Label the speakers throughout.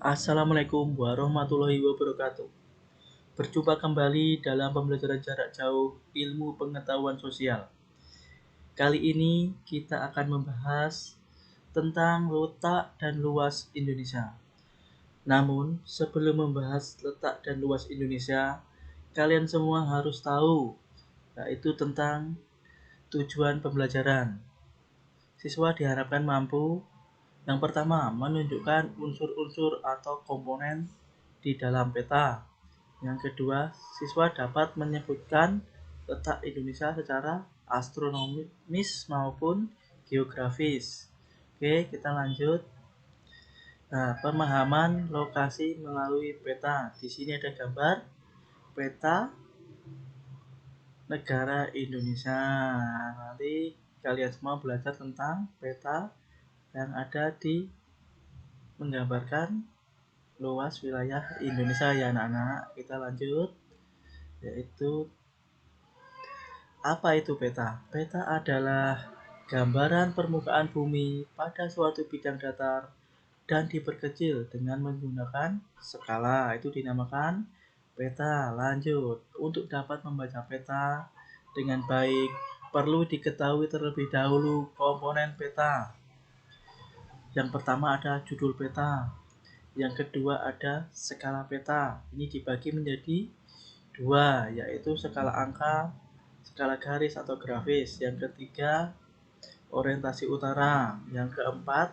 Speaker 1: Assalamualaikum warahmatullahi wabarakatuh. Berjumpa kembali dalam pembelajaran jarak jauh ilmu pengetahuan sosial. Kali ini kita akan membahas tentang letak dan luas Indonesia. Namun, sebelum membahas letak dan luas Indonesia, kalian semua harus tahu, yaitu tentang tujuan pembelajaran. Siswa diharapkan mampu yang pertama, menunjukkan unsur-unsur atau komponen di dalam peta. Yang kedua, siswa dapat menyebutkan letak Indonesia secara astronomis maupun geografis. Oke, kita lanjut. Nah, pemahaman lokasi melalui peta. Di sini ada gambar peta negara Indonesia. Nanti kalian semua belajar tentang peta yang ada di menggambarkan luas wilayah Indonesia ya anak-anak. Kita lanjut, yaitu apa itu peta? Peta adalah gambaran permukaan bumi pada suatu bidang datar dan diperkecil dengan menggunakan skala. Itu dinamakan peta. Lanjut, untuk dapat membaca peta dengan baik perlu diketahui terlebih dahulu komponen peta. Yang pertama ada judul peta. Yang kedua ada skala peta. Ini dibagi menjadi dua, yaitu skala angka, skala garis atau grafis. Yang ketiga orientasi utara. Yang keempat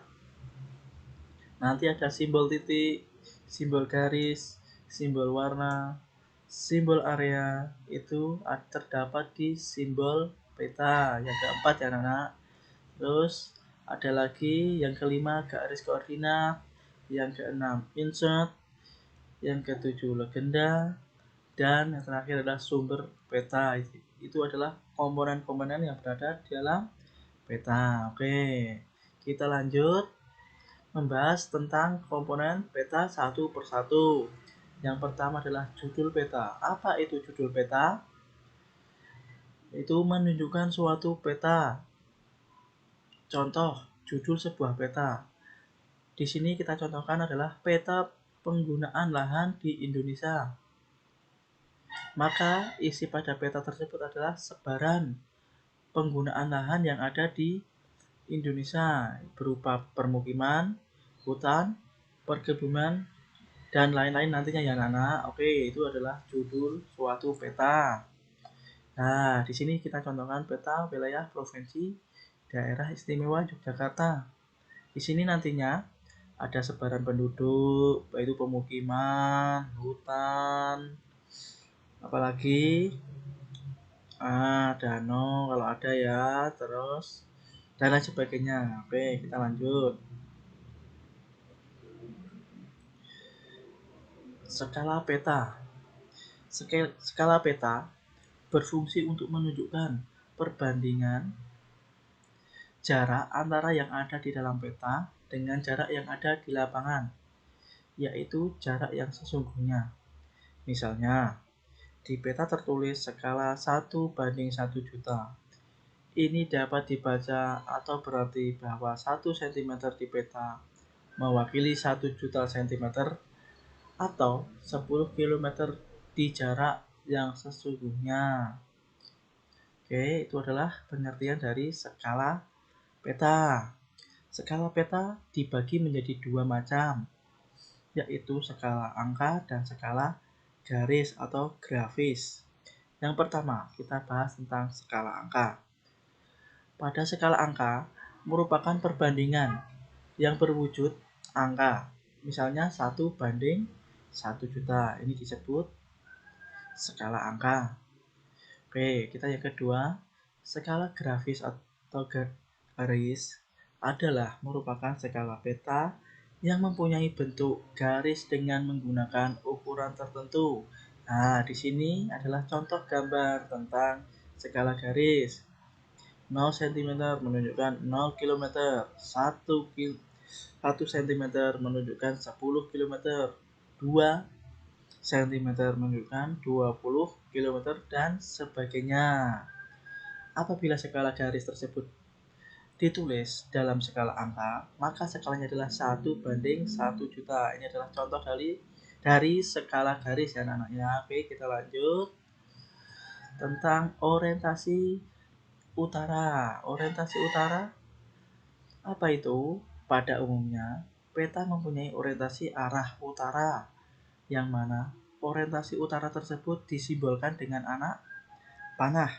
Speaker 1: nanti ada simbol titik, simbol garis, simbol warna, simbol area. Itu terdapat di simbol peta. Yang keempat ya anak-anak. Terus ada lagi yang kelima garis koordinat, yang keenam insert, yang ketujuh legenda, dan yang terakhir adalah sumber peta. Itu adalah komponen-komponen yang berada di dalam peta. Oke, kita lanjut membahas tentang komponen peta satu persatu. Yang pertama adalah judul peta. Apa itu judul peta? Itu menunjukkan suatu peta. Contoh judul sebuah peta. Di sini kita contohkan adalah peta penggunaan lahan di Indonesia. Maka isi pada peta tersebut adalah sebaran penggunaan lahan yang ada di Indonesia berupa permukiman, hutan, perkebunan, dan lain-lain nantinya ya anak-anak. Oke, itu adalah judul suatu peta. Nah, di sini kita contohkan peta wilayah provinsi daerah istimewa Yogyakarta. Di sini nantinya ada sebaran penduduk, yaitu pemukiman, hutan, apalagi danau kalau ada ya, terus dan lain sebagainya. Oke, kita lanjut. Skala peta. Skala peta berfungsi untuk menunjukkan perbandingan jarak antara yang ada di dalam peta dengan jarak yang ada di lapangan, yaitu jarak yang sesungguhnya. Misalnya, di peta tertulis skala 1:1 juta. Ini dapat dibaca atau berarti bahwa 1 cm di peta mewakili 1 juta cm atau 10 km di jarak yang sesungguhnya. Oke, itu adalah pengertian dari skala peta. Skala peta dibagi menjadi dua macam, yaitu skala angka dan skala garis atau grafis. Yang pertama, kita bahas tentang skala angka. Pada skala angka merupakan perbandingan yang berwujud angka. Misalnya 1:1 juta. Ini disebut skala angka. Oke, kita yang kedua, skala grafis atau garis adalah merupakan skala peta yang mempunyai bentuk garis dengan menggunakan ukuran tertentu. Nah, di sini adalah contoh gambar tentang skala garis. 0 cm menunjukkan 0 km, 1 cm menunjukkan 10 km, 2 cm menunjukkan 20 km, dan sebagainya. Apabila skala garis tersebut ditulis dalam skala angka, maka skalanya adalah 1:1 juta. Ini adalah contoh dari skala garis ya anak-anak ya. Oke, kita lanjut tentang orientasi utara. Orientasi utara apa itu? Pada umumnya, peta mempunyai orientasi arah utara, yang mana orientasi utara tersebut disimbolkan dengan anak panah.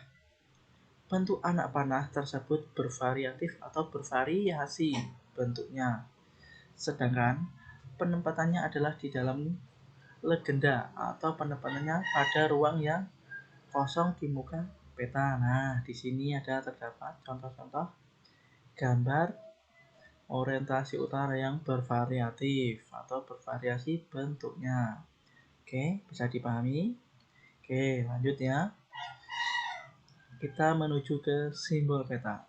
Speaker 1: Bentuk anak panah tersebut bervariatif atau bervariasi bentuknya. Sedangkan penempatannya adalah di dalam legenda atau penempatannya pada ruang yang kosong di muka peta. Nah, di sini ada terdapat contoh-contoh gambar orientasi utara yang bervariatif atau bervariasi bentuknya. Oke, bisa dipahami? Oke, lanjut ya. Kita menuju ke simbol peta.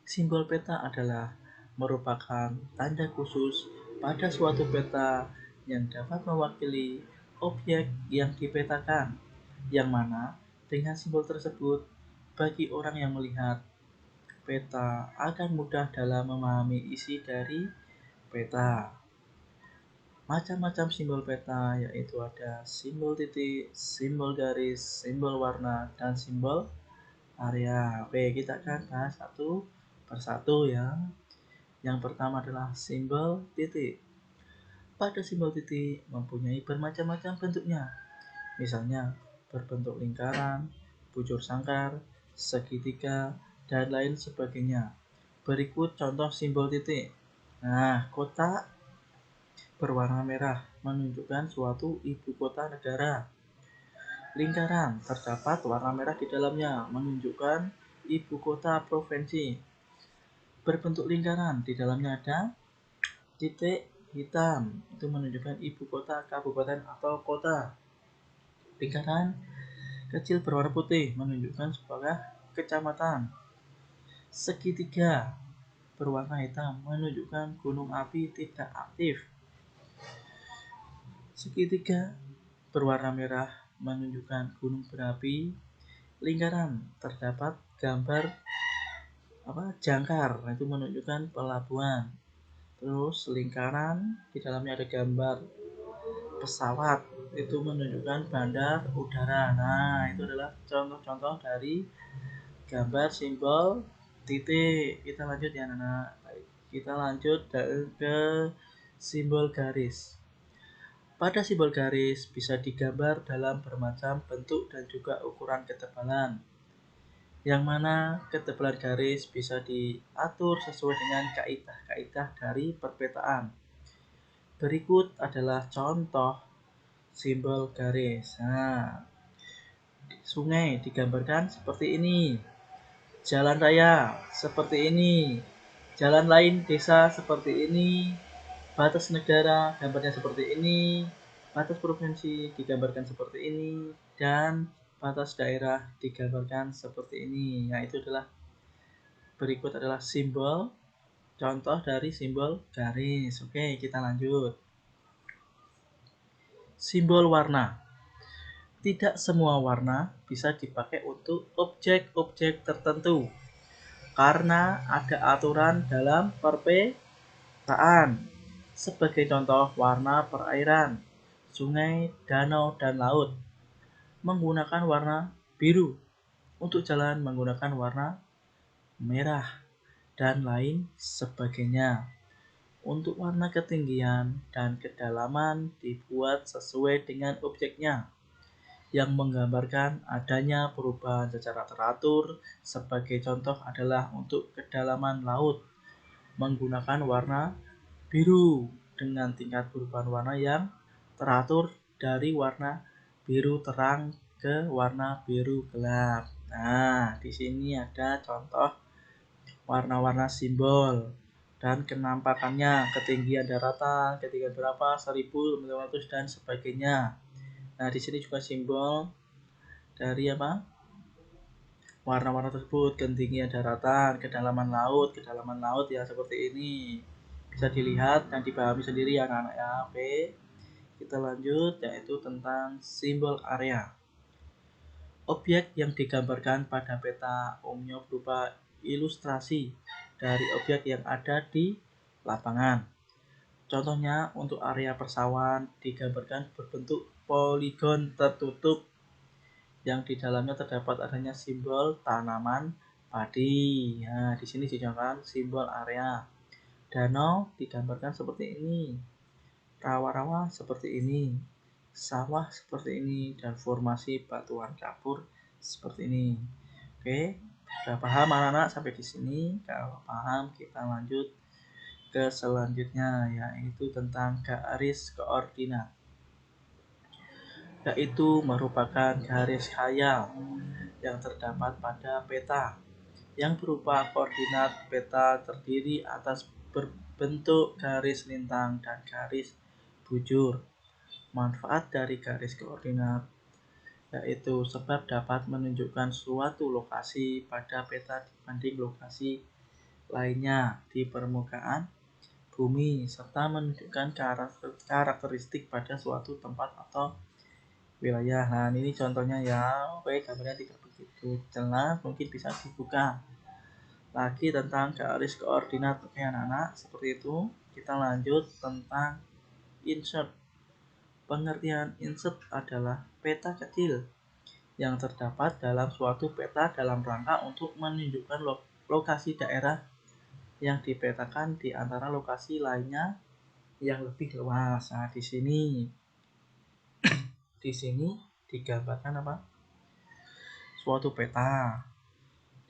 Speaker 1: Simbol peta adalah merupakan tanda khusus pada suatu peta yang dapat mewakili objek yang dipetakan, yang mana dengan simbol tersebut bagi orang yang melihat peta akan mudah dalam memahami isi dari peta. Macam-macam simbol peta yaitu ada simbol titik, simbol garis, simbol warna, dan simbol area. Oke, kita akan bahas satu persatu ya. Yang pertama adalah simbol titik. Pada simbol titik mempunyai bermacam-macam bentuknya. Misalnya berbentuk lingkaran, bujur sangkar, segitiga, dan lain sebagainya. Berikut contoh simbol titik. Nah, kotak berwarna merah menunjukkan suatu ibu kota negara. Lingkaran terdapat warna merah di dalamnya menunjukkan ibu kota provinsi. Berbentuk lingkaran di dalamnya ada titik hitam, itu menunjukkan ibu kota kabupaten atau kota. Lingkaran kecil berwarna putih menunjukkan sebuah kecamatan. Segitiga berwarna hitam menunjukkan gunung api tidak aktif. Segitiga berwarna merah menunjukkan gunung berapi. Lingkaran terdapat gambar jangkar, itu menunjukkan pelabuhan. Terus lingkaran di dalamnya ada gambar pesawat, itu menunjukkan bandar udara. Nah, itu adalah contoh-contoh dari gambar simbol titik. Kita lanjut ya anak-anak. Kita lanjut ke simbol garis. Pada simbol garis bisa digambar dalam bermacam bentuk dan juga ukuran ketebalan, yang mana ketebalan garis bisa diatur sesuai dengan kaidah-kaidah dari perpetaan. Berikut adalah contoh simbol garis. Nah, sungai digambarkan seperti ini, jalan raya seperti ini, jalan lain desa seperti ini, batas negara gambarnya seperti ini, batas provinsi digambarkan seperti ini, dan batas daerah digambarkan seperti ini. Nah, itu adalah berikut adalah simbol contoh dari simbol garis. Oke, kita lanjut. Simbol warna. Tidak semua warna bisa dipakai untuk objek-objek tertentu karena ada aturan dalam perpetaan. Sebagai contoh, warna perairan, sungai, danau, dan laut menggunakan warna biru. Untuk jalan menggunakan warna merah, dan lain sebagainya. Untuk warna ketinggian dan kedalaman dibuat sesuai dengan objeknya, yang menggambarkan adanya perubahan secara teratur. Sebagai contoh adalah untuk kedalaman laut menggunakan warna biru dengan tingkat perubahan warna yang teratur dari warna biru terang ke warna biru gelap. Nah, di sini ada contoh warna-warna simbol dan kenampakannya, ketinggian daratan, ketinggian berapa, 1.500 dan sebagainya. Nah, di sini juga simbol dari warna-warna tersebut, ketinggian daratan, kedalaman laut ya seperti ini. Bisa dilihat dan dipahami sendiri ya anak-anak ya. Oke. Kita lanjut yaitu tentang simbol area. Objek yang digambarkan pada peta umumnya berupa ilustrasi dari objek yang ada di lapangan. Contohnya untuk area persawahan digambarkan berbentuk poligon tertutup yang di dalamnya terdapat adanya simbol tanaman padi. Nah, di sini dicontohkan simbol area. Danau digambarkan seperti ini, rawa-rawa seperti ini, sawah seperti ini, dan formasi batuan kapur seperti ini. Oke, sudah paham anak-anak sampai di sini? Kalau paham, kita lanjut ke selanjutnya, yaitu tentang garis koordinat. Yaitu merupakan garis khayal yang terdapat pada peta yang berupa koordinat. Peta terdiri atas berbentuk garis lintang dan garis bujur. Manfaat dari garis koordinat yaitu sebab dapat menunjukkan suatu lokasi pada peta dibanding lokasi lainnya di permukaan bumi, serta menunjukkan karakteristik pada suatu tempat atau wilayah. Nah, ini contohnya ya. Oke, gambarnya tidak begitu jelas, mungkin bisa dibuka lagi tentang garis koordinat. Oke anak-anak, seperti itu. Kita lanjut tentang insert. Pengertian insert adalah peta kecil yang terdapat dalam suatu peta dalam rangka untuk menunjukkan lokasi daerah yang dipetakan di antara lokasi lainnya yang lebih luas. Nah, di sini digambarkan apa? Suatu peta,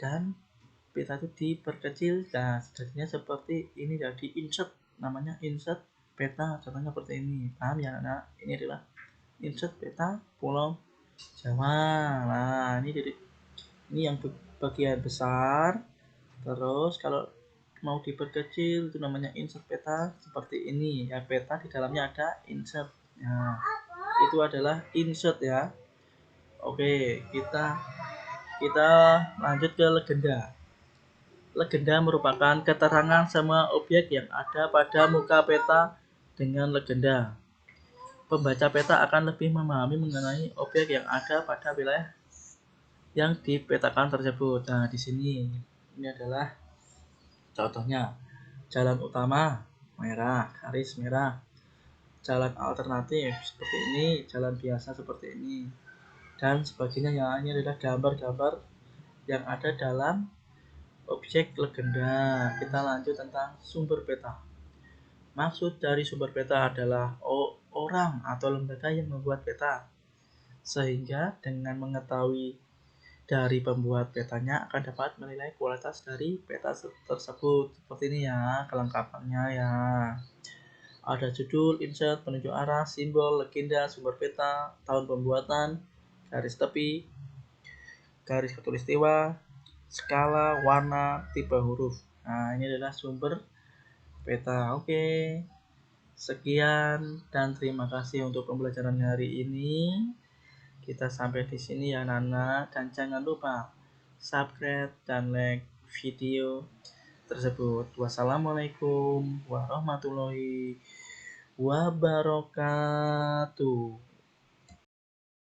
Speaker 1: dan peta itu diperkecil. Nah, jadinya seperti ini, jadi insert, namanya insert peta. Contohnya seperti ini, paham ya anak? Ini adalah insert peta Pulau Jawa. Nah, ini yang bagian besar. Terus kalau mau diperkecil itu namanya insert peta seperti ini ya. Peta di dalamnya ada insert. Nah, itu adalah insert ya. Oke, kita lanjut ke legenda. Legenda merupakan keterangan semua objek yang ada pada muka peta dengan legenda. Pembaca peta akan lebih memahami mengenai objek yang ada pada wilayah yang dipetakan tersebut. Nah, di sini ini adalah contohnya. Jalan utama merah, garis merah. Jalan alternatif seperti ini, jalan biasa seperti ini, dan sebagainya ya. Ini adalah gambar-gambar yang ada dalam objek legenda. Kita lanjut tentang sumber peta. Maksud dari sumber peta adalah orang atau lembaga yang membuat peta, sehingga dengan mengetahui dari pembuat petanya akan dapat menilai kualitas dari peta tersebut. Seperti ini ya kelengkapannya ya. Ada judul, insert, penunjuk arah, simbol, legenda, sumber peta, tahun pembuatan, garis tepi, garis khatulistiwa, skala, warna, tipe huruf. Nah, ini adalah sumber peta. Oke. Sekian dan terima kasih untuk pembelajaran hari ini. Kita sampai di sini ya Nana, dan jangan lupa subscribe dan like video tersebut. Wassalamualaikum warahmatullahi wabarakatuh.